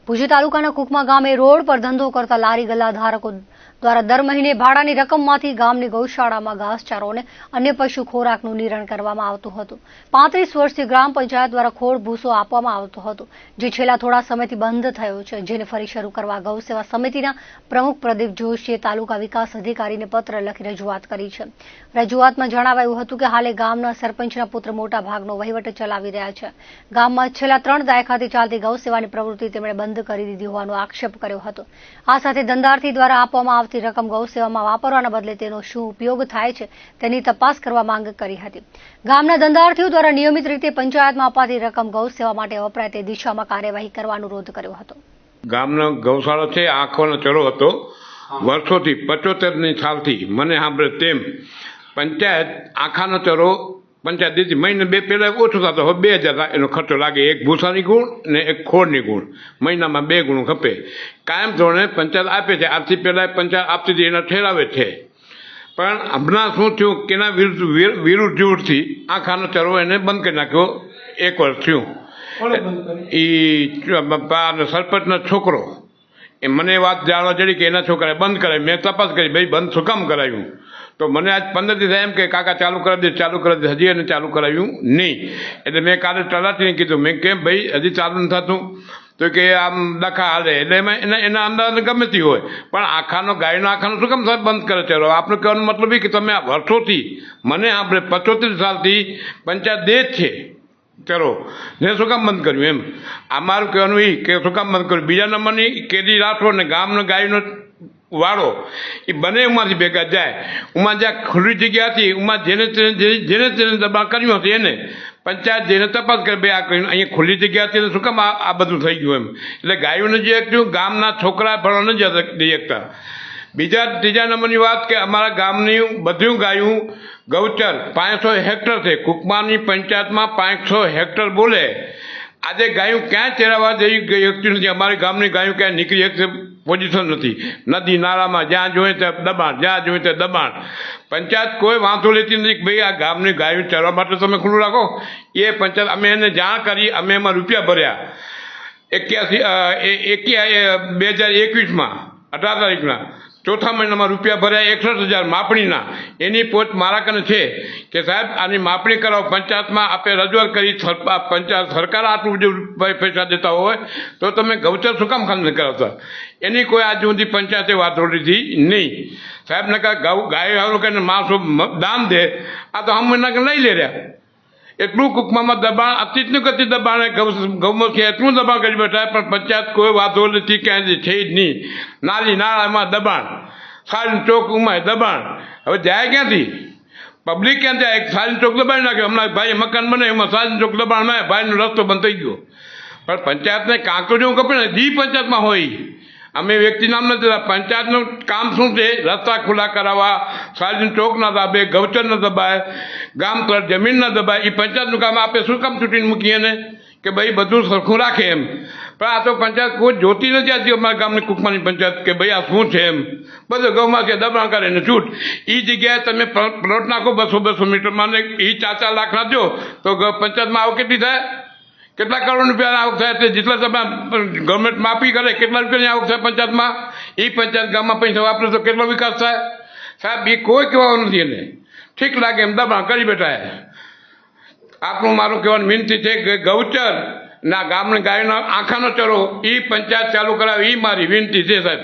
ભુજ તાલુકાના કુકમા ગામે રોડ પર ધંધો કરતા લારી ગલ્લા ધારકો દ્વારા દર મહિને ભાડાની રકમમાંથી ગામની ગૌશાળામાં ઘાસચારો અને અન્ય પશુ ખોરાકનું નિરણ કરવામાં આવતું હતું। 35 વર્ષથી ગ્રામ પંચાયત દ્વારા ખોળ ભૂસો આપવામાં આવતો હતો, જે છેલ્લા થોડા સમયથી બંધ થયો છે, જેને ફરી શરૂ કરવા ગૌસેવા સમિતિના પ્રમુખ પ્રદીપ જોશીએ તાલુકા વિકાસ અધિકારીને પત્ર લખી રજૂઆત કરી છે। રજૂઆતમાં જણાવાયું હતું કે હાલે ગામના સરપંચના પુત્ર મોટા ભાગનો વહીવટ ચલાવી રહ્યા છે। ગામમાં છેલ્લા 3 દાયકાથી ચાલતી ગૌસેવાની પ્રવૃત્તિ તેમણે બંધ કરી દીધી હોવાનો આક્ષેપ કર્યો હતો। આ સાથે ધંધાર્થી દ્વારા આપવામાં આવતી રકમ ગૌસેવામાં વાપરવાના બદલે તેનો શું ઉપયોગ થાય છે તેની તપાસ કરવા માંગ કરી હતી। ગામના ધંધાર્થીઓ દ્વારા નિયમિત રીતે પંચાયતમાં અપાતી રકમ ગૌસેવા માટે વપરાય તે દિશામાં કાર્યવાહી કરવા અનુરોધ કર્યો હતો। ગામનો ગૌશાળો છે, આંખોનો ચરો હતો વર્ષોથી 75ની સાલથી મને સાંભળે તેમ પંચાયત આખાનો ચરો પંચાયત દીધી મહિને 2 પહેલા ઓછો થતો, હવે 2000 એનો ખર્ચો લાગે, એક ભૂસાની ગુણ ને એક ખોળની ગુણ, મહિનામાં 2 ગુણ ખપે। કાયમ ધોરણે પંચાયત આપે છે, આથી પહેલા પંચાયત આપતી હતી એના ઠેરાવે છે, પણ હમણાં શું થયું કે એના વિરુદ્ધ જોરથી આખાનો ચરો એને બંધ કરી નાખ્યો। 1 વર્ષ થયું એ સરપંચનો છોકરો એ મને વાત જાણવા ચડી કે એના છોકરાએ બંધ કરાવી। મેં તપાસ કરી, ભાઈ બંધ શું કામ કરાવ્યું? તો મને આજ 15 દિવસ એમ કે કાકા ચાલુ કરી દે, હજી એને ચાલુ કરાવ્યું નહીં। એટલે મેં કાલે તલાટીને કીધું, મેં કેમ ભાઈ હજી ચાલુ નથી થતું? તો કે આમ ડખા હાલે, એટલે એમાં એના અંદાજ ગમે તે હોય, પણ આખાનો ગાયનો આખાનો શું કામ બંધ કરે છે? આપણે કહેવાનો મતલબ એ કે તમે આ વર્ષોથી મને આપણે 75 સાલથી પંચાયત દે જ છે, ચલો ને શું કામ બંધ કર્યું? એમ અમારું કહેવાનું એ કે શું કામ બંધ કર્યું? બીજા નંબરની કેદી રાઠોડ ને ગામનો ગાયનો વાળો એ બંને ઉમાંથી ભેગા જાય, ઉમાં જ્યાં ખુલ્લી જગ્યા હતી ઉમાં જેને તેને દબાણ કર્યું હતું એને પંચાયત જેને તપાસ કરે, ભાઈ આ કહ્યું અહીંયા ખુલ્લી જગ્યા હતી શું કામ આ બધું થઈ ગયું? એમ એટલે ગાયોને જે થયું ગામના છોકરા ભણવા ન જઈ શકતા। ત્રીજા નંબરની વાત કે અમારા ગામની બધી ગાયું ગૌચર 500 હેક્ટર છે, કુકમાની પંચાયતમાં 500 હેક્ટર બોલે। આજે ગાયું ક્યાં ચરાવવા જઈ શકતી નથી, અમારી ગામની ગાયું ક્યાંય નીકળી શકશે પોઝિશન નથી, નદી નાળામાં જ્યાં જોઈએ ત્યાં દબાણ, જ્યાં જોઈએ ત્યાં દબાણ। પંચાયત કોઈ વાંધો લેતી નથી કે ભાઈ આ ગામની ગાયું ચરવા માટે તમે ખુલ્લું રાખો। એ પંચાયત અમે એને જાણ કરી, અમે એમાં રૂપિયા ભર્યા 2021માં 18 તારીખના ચોથા મહિનામાં રૂપિયા ભર્યા 61,000 માપણીના। એની પોચ મારા કને છે કે સાહેબ આની માપણી કરાવો, પંચાયતમાં આપણે રજૂઆત કરી, પંચાયત સરકાર આટલું જે પૈસા દેતા હોય તો તમે ગૌચર શું કામ ખાલી કરાવતા? એની કોઈ આજ સુધી પંચાયતે વાતો લીધી નહીં। સાહેબ ને ગાય લોકોને માણસો દાન દે, આ તો હમ એના લઈ લે રહ્યા। એટલું કુકમામાં દબાણ, અતિથનું દબાણ ગૌમુખ એટલું દબાણ કરી બેઠા, પણ પંચાયત કોઈ વાતો નથી, ક્યાંય છે જ નહીં। નાલી નાળામાં દબાણ, સારી ચોક ઉમાય દબાણ, હવે જાય ક્યાંથી? પબ્લિક ક્યાં જાય? સારી ચોક દબાવી નાખ્યો, હમણાં ભાઈ મકાન બને એમાં સારી ચોક દબાણ ના, ભાઈનો રસ્તો બંધ થઈ ગયો। પણ પંચાયતને કાંક તો જેવું ખબર ને, જી પંચાયતમાં હોય, અમે વ્યક્તિ નામ નથી દેતા, પંચાયતનું કામ શું છે? રસ્તા ખુલ્લા કરાવવા, સારી ચોક ના દબાવે, ગૌચર ન દબાય, ગામ તર જમીન ન દબાય, એ પંચાયતનું કામ આપણે શું કામ છૂટીને મૂકીએ ને કે ભાઈ બધું સરખું રાખે એમ? પણ આ તો પંચાયત કોઈ જોતી નથી આથી અમારા ગામની કુકમાની પંચાયત કે ભાઈ આ શું છે એમ, બધું ગૌમાં કે દબાણ કરે ને છૂટ। એ જગ્યાએ તમે પ્લોટ નાખો 200 મીટરમાં ને એ 4 લાખ નાખજો તો પંચાયતમાં આવક કેટલી થાય? કેટલા કરોડ રૂપિયાની આવક થાય? તે જેટલા તમે ગવર્મેન્ટ માફી કરે કેટલા રૂપિયાની આવક થાય પંચાયતમાં? એ પંચાયત ગામમાં પૈસા વાપરે તો કેટલો વિકાસ થાય? સાહેબ એ કોઈ કહેવાનું નથી, એને ઠીક લાગે એમ દબાણ કરી બેઠા। આપણું મારું કહેવાની વિનંતી છે કે ગૌચર ના ગામની ગાયનો આખાનો ચરો એ પંચાયત ચાલુ કરાવે, એ મારી વિનંતી છે સાહેબ।